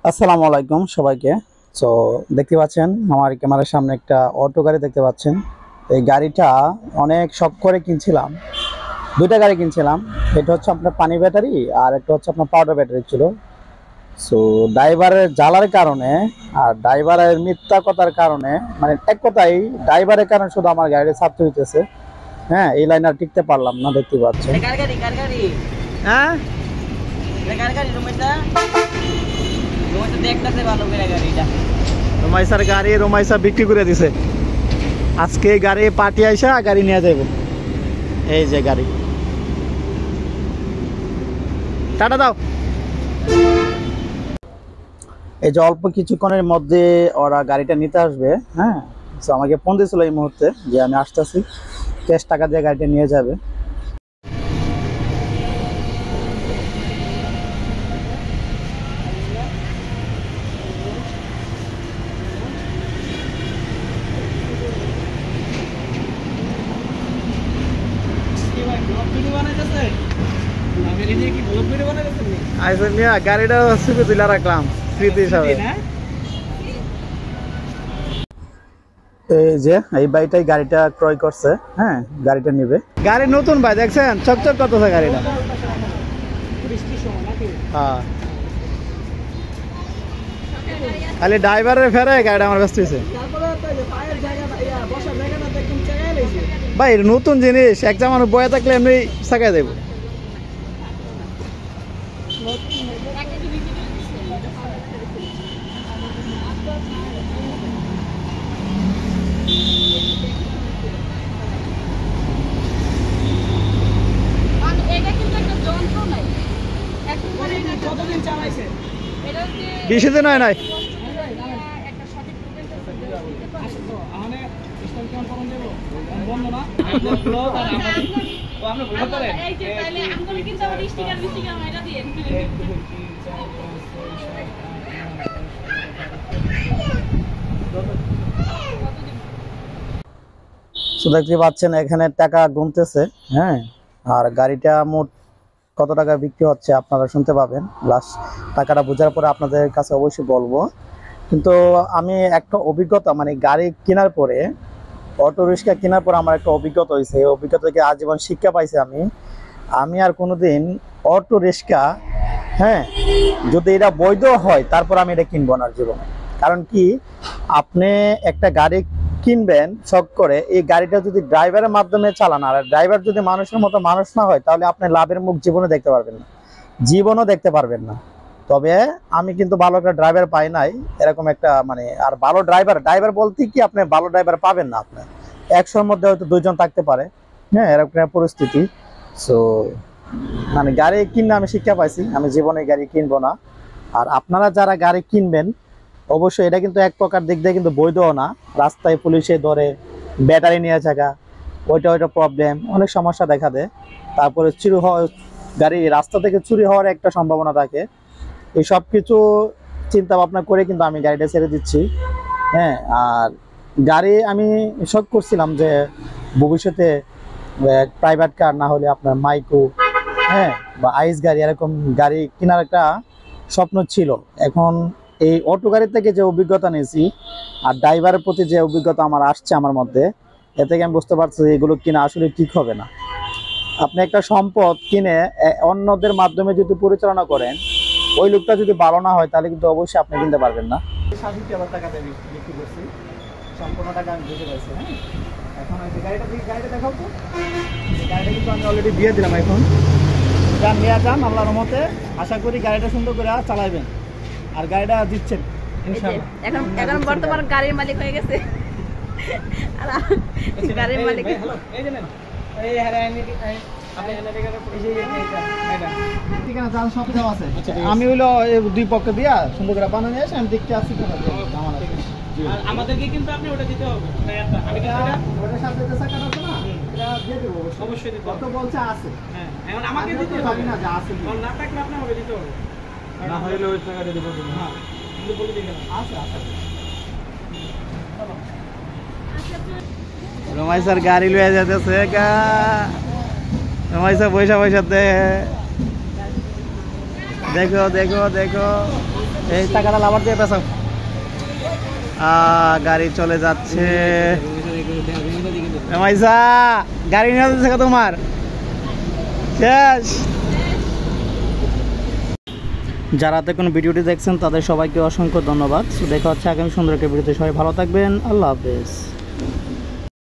আসসালামু আলাইকুম সবাইকে। সো দেখতে পাচ্ছেন আমার ক্যামেরার সামনে একটা অটো গাড়ি দেখতে পাচ্ছেন। এই গাড়িটা অনেক শখ করে কিনছিলাম, দুইটা গাড়ি কিনছিলাম। এটা হচ্ছে আপনার পানি ব্যাটারি আর একটা হচ্ছে আপনার পাউডার ব্যাটারি ছিল। সো ড্রাইভারের জ্বালার কারণে আর ড্রাইভারের মিথ্যা কথার কারণে, মানে এক কথাই ড্রাইভারের কারণে শুধু আমার গাড়ি ছাড়তে হইতেছে। হ্যাঁ, এই লাইন আর টিকতে পারলাম না, দেখতে পাচ্ছেন। হ্যাঁ রোমাইসার গাড়ি রোমাইসা বিক্রি করে দিছে। আজকে গাড়ি পার্টি আইসা গাড়ি নিয়ে যাইব। এই যে গাড়ি, টাটা দাও। এই যে অল্প কিছুক্ষণের মধ্যে ওরা গাড়িটা নিতে আসবে। হ্যাঁ, তো আমাকে ফোন দিয়েছিল এই মুহূর্তে যে আমি আসতেছি, ক্যাশ টাকা দিয়ে গাড়িটা নিয়ে যাবে। গাড়িটা সুখে তুলে রাখলাম স্মৃতি হিসাবে। এই যে এই ভাইটাই গাড়িটা ক্রয় করছে। হ্যাঁ, গাড়িটা নিবে। গাড়ি নতুন ভাই, দেখছেন চকচক করতেছে গাড়িটা। হ্যাঁ, খালি ড্রাইভারের ফেরে গাড়িটা আমার ব্যস্ত হয়েছে। ভাই নতুন জিনিস, এক জামান বয়ে থাকলে এমনি সাকাই দেব। বেশি দিন হয় নাই। দেখতে পাচ্ছেন এখানে টাকা গুনতেছে। হ্যাঁ, আর গাড়িটা মোট কত টাকা বিক্রি হচ্ছে আপনারা শুনতে পাবেন। লাস্ট টাকাটা বোঝার পরে আপনাদের কাছে অবশ্যই বলবো। কিন্তু আমি একটা অভিজ্ঞতা, মানে গাড়ি কেনার পরে, অটো রিক্সা কেনার পর আমার একটা অভিজ্ঞতা হয়েছে। এই অভিজ্ঞতা থেকে আজীবন শিক্ষা পাইছি আমি আর কোনোদিন অটো রিক্সা, হ্যাঁ, যদি এটা বৈধ হয় তারপর আমি এটা কিনবো না জীবনে। কারণ কি, আপনি একটা গাড়ি কিনবেন শখ করে, এই গাড়িটা যদি ড্রাইভারের মাধ্যমে চালান আর ড্রাইভার যদি মানুষের মতো মানুষ না হয়, তাহলে আপনি লাভের মুখ জীবনে দেখতে পারবেন না, জীবনও দেখতে পারবেন না। তবে আমি কিন্তু ভালো একটা ড্রাইভার পাই নাই এরকম একটা, মানে আর ভালো ড্রাইভার বলতে কি, আপনি ভালো ড্রাইভার পাবেন না। আপনার 100-র মধ্যে হয়তো 2জন থাকতে পারে। হ্যাঁ, এরকম একটা পরিস্থিতি। সো মানে গাড়ি কিনে আমি শিক্ষা পাইছি, আমি জীবনে গাড়ি কিনবো না। আর আপনারা যারা গাড়ি কিনবেন, অবশ্যই এটা কিন্তু এক প্রকার দিক দিয়ে কিন্তু বৈধও না। রাস্তায় পুলিশে ধরে ব্যাটারি নিয়ে থাকা, ওইটা প্রবলেম, অনেক সমস্যা দেখা দেয়। তারপরে চুরি হওয়া, গাড়ি রাস্তা থেকে চুরি হওয়ার একটা সম্ভাবনা থাকে। এই সব কিছু চিন্তা ভাবনা করে কিন্তু আমি গাড়িটা ছেড়ে দিচ্ছি। হ্যাঁ, আর গাড়ি আমি শখ করছিলাম যে ভবিষ্যতে প্রাইভেট কার না হলে আপনার মাইক্রো, হ্যাঁ, বা আইস গাড়ি, এরকম গাড়ি কেনার একটা স্বপ্ন ছিল। এখন এই অটো গাড়ি থেকে যে অভিজ্ঞতা নিয়েছি আর ড্রাইভারের প্রতি যে অভিজ্ঞতা আমার আসছে আমার মধ্যে, এ থেকে আমি বুঝতে পারছি এগুলো কিনা আসলে ঠিক হবে না। আপনি একটা সম্পদ কিনে অন্যদের মাধ্যমে যদি পরিচালনা করেন, ওই লোকটা যদি ভালো না হয়, তাহলে কিন্তু অবশ্যই আপনি কিনতে পারবেন না। 70,000 টাকা দিয়ে বিক্রি করছি, সম্পূর্ণ টাকা আমি দিতে পারছি। হ্যাঁ, এখন গাড়িটা দেখাও তো। গাড়িটা কিন্তু আমি অলরেডি দিয়ে দিলাম। এখন যান নিয়ে যান, আল্লাহর রহমতে আশা করি গাড়িটা সুন্দর করে চালাইবেন আর গাড়িটা দিচ্ছেন ইনশাআল্লাহ। এখন বর্তমান গাড়ির মালিক হয়ে গেছে। গাড়ির মালিক এই যে নেন, এই হারায়নি আমি হইলো 2 পক্ষ দিয়া সুন্দর করে বানানো আছে। আমি দেখতে আসছি আমাদেরকে কিন্তু আপনি ওটা দিতে হবে। আমি ওটার সাথে টাকা আছে না, এটা দিয়ে দেব অবশ্যই দিতে কত বলছে আছে। হ্যাঁ, এখন আমাকে দিতে হবে না, যা আছে না থাকলে আপনি আমাকে দিতে হবে, না হইলে ওই টাকা দিয়ে দেব। হ্যাঁ, কিন্তু বলে দিবেন আছে। রমাইসার গাড়ি লয়ে যেতেছে গা, রমাইসা পয়সা দে। দেখো দেখো দেখো, এই টাকাটা লাভার দিয়ে পেছাও। গাড়ি চলে যাচ্ছে। মাইসা গাড়ি নিয়ে যাচ্ছে তোমার শেষ। যারা দেখুন ভিডিওটি দেখছেন তাদের সবাইকে অসংখ্য ধন্যবাদ। দেখা হচ্ছে আগামী সুন্দর একটা ভিডিওতে। সবাই ভালো থাকবেন। আল্লাহ হাফেজ।